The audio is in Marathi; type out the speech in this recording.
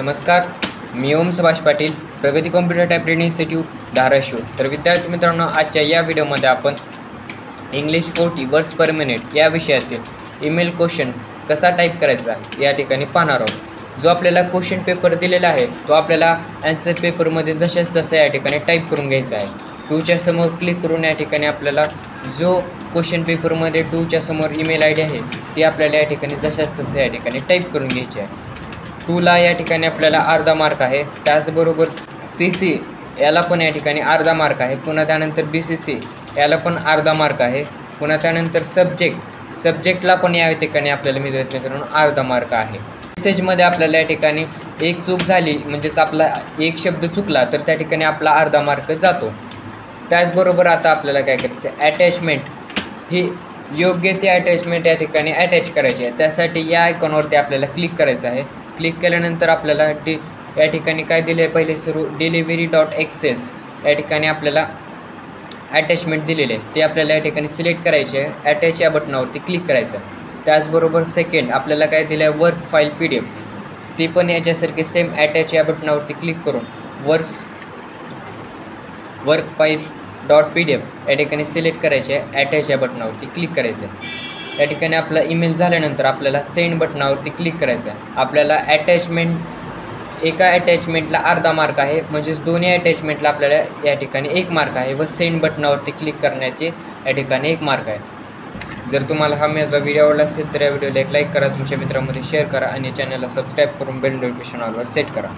नमस्कार, मी ओम सुभाष पाटील, प्रगती कॉम्प्युटर टायपिंग इन्स्टिट्यूट धाराशिव. तर विद्यार्थी मित्रांनो, आजच्या या व्हिडिओमध्ये आपण इंग्लिश 40 वर्ड्स पर मिनिट या विषयातील ईमेल क्वेश्चन कसा टाईप करायचा या ठिकाणी पाहणार आहोत. जो आपल्याला क्वेश्चन पेपर दिलेला आहे तो आपल्याला आन्सर पेपरमध्ये जशाच तसा या ठिकाणी टाईप करून घ्यायचा आहे. टूच्या समोर क्लिक करून या ठिकाणी आपल्याला जो क्वेश्चन पेपरमध्ये टूच्या समोर ईमेल आय डी आहे ती आपल्याला या ठिकाणी जशाच तसं या ठिकाणी टाईप करून घ्यायची आहे. टूला या ठिकाणी आपल्याला अर्धा मार्क आहे. त्याचबरोबर CC याला पण या ठिकाणी अर्धा मार्क आहे. पुन्हा त्यानंतर BCC याला पण अर्धा मार्क आहे. पुन्हा त्यानंतर सब्जेक्टला पण या ठिकाणी आपल्याला मित्रांनो अर्धा मार्क आहे. मेसेजमध्ये आपल्याला या ठिकाणी एक चूक झाली म्हणजेच आपला एक शब्द चुकला तर त्या ठिकाणी आपला अर्धा मार्क जातो. त्याचबरोबर आता आपल्याला काय करायचं आहे, अटॅचमेंट ही योग्य ती अटॅचमेंट या ठिकाणी अटॅच करायची आहे. त्यासाठी या आयकॉनवरती आपल्याला क्लिक करायचं आहे. क्लिक केल्यानंतर आपल्याला या ठिकाणी काय दिले आहे, पहिले सुरू delivery.xls या ठिकाणी आपल्याला अटॅचमेंट दिलेले आहे ते आपल्याला या ठिकाणी सिलेक्ट करायचे आहे. अटॅच या बटनावरती क्लिक करायचं आहे. त्याचबरोबर सेकंड आपल्याला काय दिलं आहे, वर्क फाईल PDF ती पण याच्यासारखी सेम अटॅच या बटनावरती क्लिक करून वर्क फाईल .pdf या ठिकाणी सिलेक्ट करायचे आहे. अटॅच या बटनावरती क्लिक करायचं आहे. या ठिकाणी आपला ईमेल झाल्यानंतर आपल्याला सेंड बटनावरती क्लिक करायचं आहे. आपल्याला एका अटॅचमेंटला अर्धा मार्क आहे, म्हणजेच दोन्ही अटॅचमेंटला आपल्याला या ठिकाणी 1 मार्क आहे व सेंड बटनावरती क्लिक करण्याचे या ठिकाणी 1 मार्क आहे. जर तुम्हाला हा माझा व्हिडिओ आवडला असेल तर या व्हिडिओला एक लाईक करा, तुमच्या मित्रांमध्ये शेअर करा आणि चॅनलला सबस्क्राईब करून बेल नोटिफिकेशन ऑलवर सेट करा.